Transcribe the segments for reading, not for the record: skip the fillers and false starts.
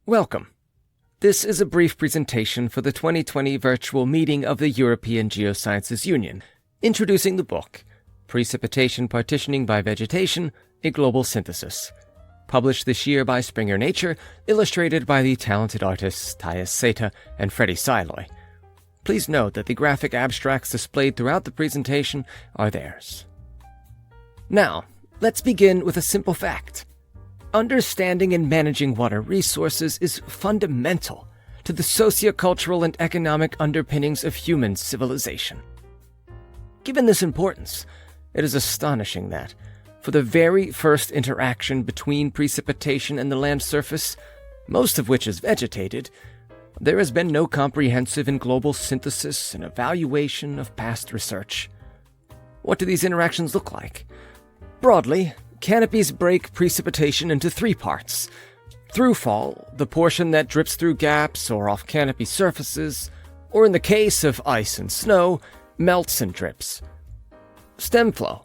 Welcome. This is a brief presentation for the 2020 virtual meeting of the European Geosciences Union, introducing the book, Precipitation Partitioning by Vegetation, A Global Synthesis. Published this year by Springer Nature, illustrated by the talented artists Tyasseta and Fredy Siloy. Please note that the graphic abstracts displayed throughout the presentation are theirs. Now, let's begin with a simple fact. Understanding and managing water resources is fundamental to the sociocultural and economic underpinnings of human civilization. Given this importance, it is astonishing that, for the very first interaction between precipitation and the land surface, most of which is vegetated, there has been no comprehensive and global synthesis and evaluation of past research. What do these interactions look like? Broadly, canopies break precipitation into three parts. Throughfall, the portion that drips through gaps or off canopy surfaces, or in the case of ice and snow, melts and drips. Stemflow,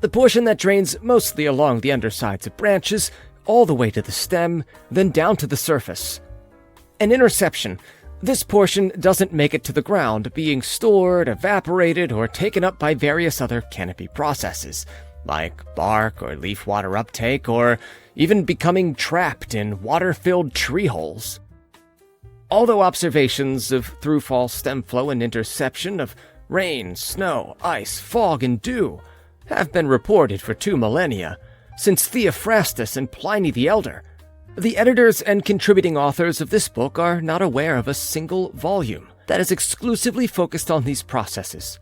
the portion that drains mostly along the undersides of branches, all the way to the stem, then down to the surface. And interception, this portion doesn't make it to the ground, being stored, evaporated, or taken up by various other canopy processes, like bark or leaf water uptake, or even becoming trapped in water-filled tree holes. Although observations of throughfall, stemflow, and interception of rain, snow, ice, fog, and dew have been reported for 2 millennia, since Theophrastus and Pliny the Elder, the editors and contributing authors of this book are not aware of a single volume that is exclusively focused on these processes.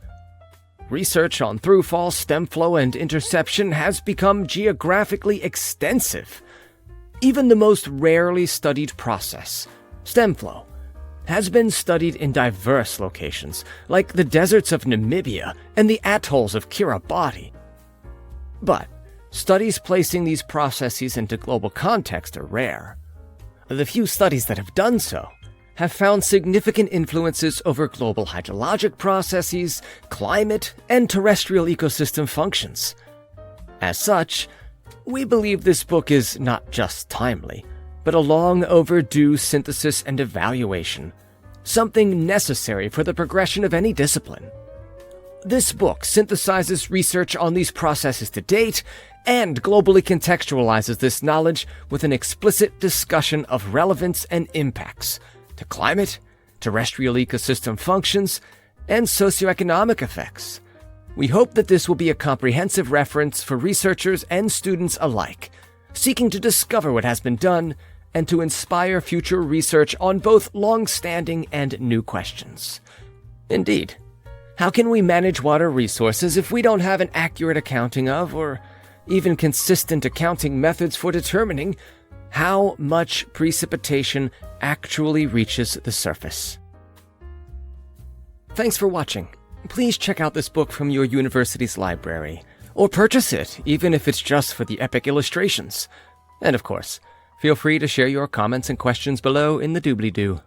Research on throughfall, stemflow, and interception has become geographically extensive. Even the most rarely studied process, stemflow, has been studied in diverse locations, like the deserts of Namibia and the atolls of Kiribati. But studies placing these processes into global context are rare. The few studies that have done so have found significant influences over global hydrologic processes, climate, and terrestrial ecosystem functions. As such, we believe this book is not just timely, but a long overdue synthesis and evaluation, something necessary for the progression of any discipline. This book synthesizes research on these processes to date and globally contextualizes this knowledge with an explicit discussion of relevance and impacts to climate, terrestrial ecosystem functions, and socioeconomic effects. We hope that this will be a comprehensive reference for researchers and students alike, seeking to discover what has been done and to inspire future research on both long-standing and new questions. Indeed, how can we manage water resources if we don't have an accurate accounting of, or even consistent accounting methods for determining how much precipitation actually reaches the surface? Thanks for watching. Please check out this book from your university's library, or purchase it, even if it's just for the epic illustrations. And of course, feel free to share your comments and questions below in the doobly-doo.